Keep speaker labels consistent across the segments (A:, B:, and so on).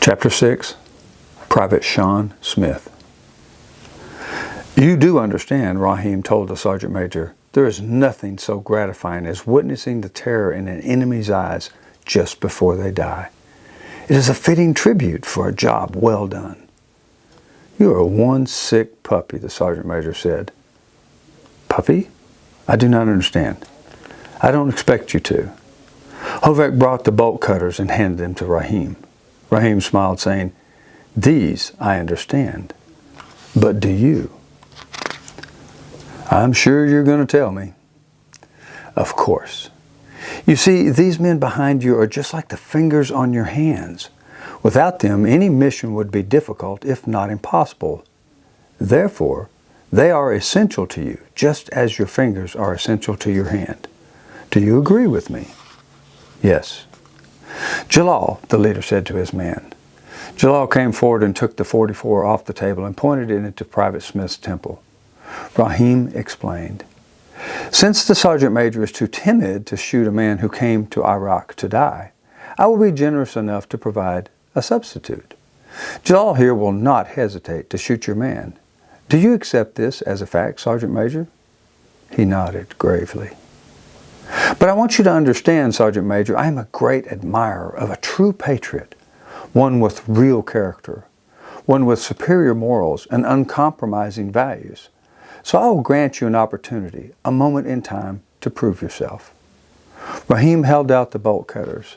A: Chapter 6, Private Sean Smith. You do understand, Rahim told the sergeant major, there is nothing so gratifying as witnessing the terror in an enemy's eyes just before they die. It is a fitting tribute for a job well done. You are one sick puppy, the sergeant major said. Puppy? I do not understand. I don't expect you to. Hovek brought the bolt cutters and handed them to Rahim. Rahim smiled, saying, These I understand, but do you? I'm sure you're going to tell me. Of course. You see, these men behind you are just like the fingers on your hands. Without them, any mission would be difficult, if not impossible. Therefore, they are essential to you, just as your fingers are essential to your hand. Do you agree with me? Yes. Jalal, the leader said to his man. Jalal came forward and took the .44 off the table and pointed it into Private Smith's temple. Rahim explained, Since the sergeant major is too timid to shoot a man who came to Iraq to die, I will be generous enough to provide a substitute. Jalal here will not hesitate to shoot your man. Do you accept this as a fact, Sergeant Major? He nodded gravely. But I want you to understand, Sergeant Major, I am a great admirer of a true patriot, one with real character, one with superior morals and uncompromising values. So I will grant you an opportunity, a moment in time, to prove yourself. Rahim held out the bolt cutters.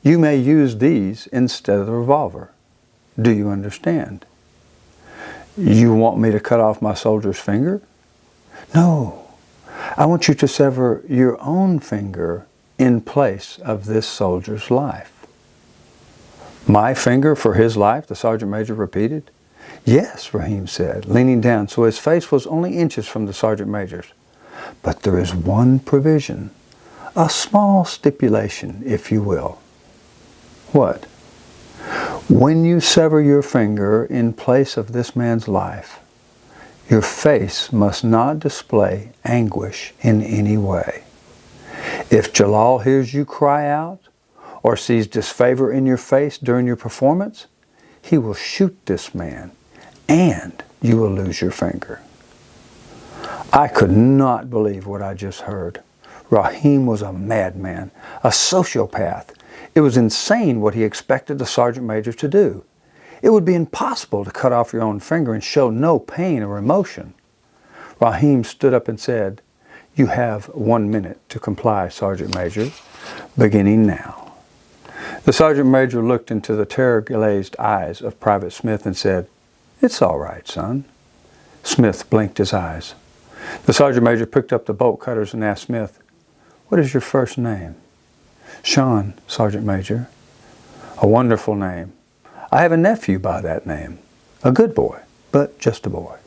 A: You may use these instead of the revolver. Do you understand? You want me to cut off my soldier's finger? No. I want you to sever your own finger in place of this soldier's life. My finger for his life, the sergeant major repeated. Yes, Rahim said, leaning down so his face was only inches from the sergeant major's. But there is one provision, a small stipulation, if you will. What? When you sever your finger in place of this man's life, your face must not display anguish in any way. If Jalal hears you cry out or sees disfavor in your face during your performance, he will shoot this man and you will lose your finger. I could not believe what I just heard. Rahim was a madman, a sociopath. It was insane what he expected the sergeant major to do. It would be impossible to cut off your own finger and show no pain or emotion. Rahim stood up and said, You have 1 minute to comply, Sergeant Major, beginning now. The sergeant major looked into the terror-glazed eyes of Private Smith and said, It's all right, son. Smith blinked his eyes. The sergeant major picked up the bolt cutters and asked Smith, What is your first name? Sean, Sergeant Major. A wonderful name. I have a nephew by that name. A good boy, but just a boy.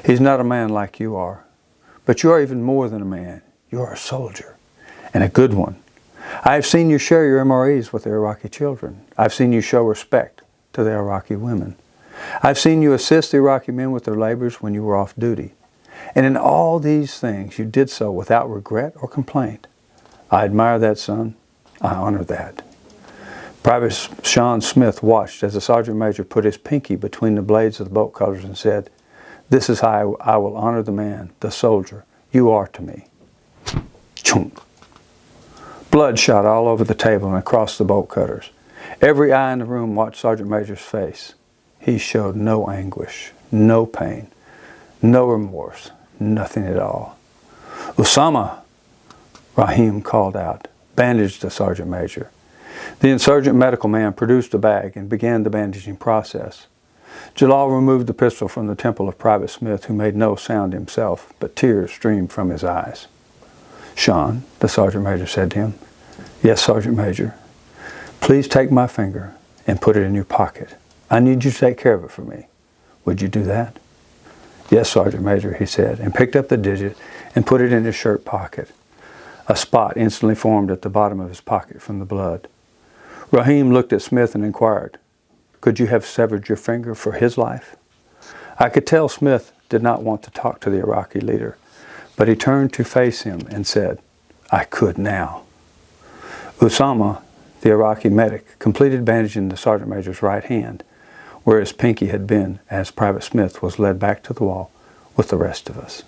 A: He's not a man like you are. But you are even more than a man. You are a soldier, and a good one. I have seen you share your MREs with the Iraqi children. I've seen you show respect to the Iraqi women. I've seen you assist the Iraqi men with their labors when you were off duty. And in all these things, you did so without regret or complaint. I admire that, son. I honor that. Private Sean Smith watched as the sergeant major put his pinky between the blades of the bolt cutters and said, This is how I will honor the man, the soldier, you are to me. Chunk. Blood shot all over the table and across the bolt cutters. Every eye in the room watched Sergeant Major's face. He showed no anguish, no pain, no remorse, nothing at all. Usama, Rahim called out, bandaged the sergeant major. The insurgent medical man produced a bag and began the bandaging process. Jalal removed the pistol from the temple of Private Smith, who made no sound himself, but tears streamed from his eyes. Sean, the sergeant major said to him, Yes, Sergeant Major. Please take my finger and put it in your pocket. I need you to take care of it for me. Would you do that? Yes, Sergeant Major, he said, and picked up the digit and put it in his shirt pocket. A spot instantly formed at the bottom of his pocket from the blood. Rahim looked at Smith and inquired, Could you have severed your finger for his life? I could tell Smith did not want to talk to the Iraqi leader, but he turned to face him and said, I could now. Usama The Iraqi medic completed bandaging the sergeant major's right hand, where his pinky had been, as Private Smith was led back to the wall with the rest of us.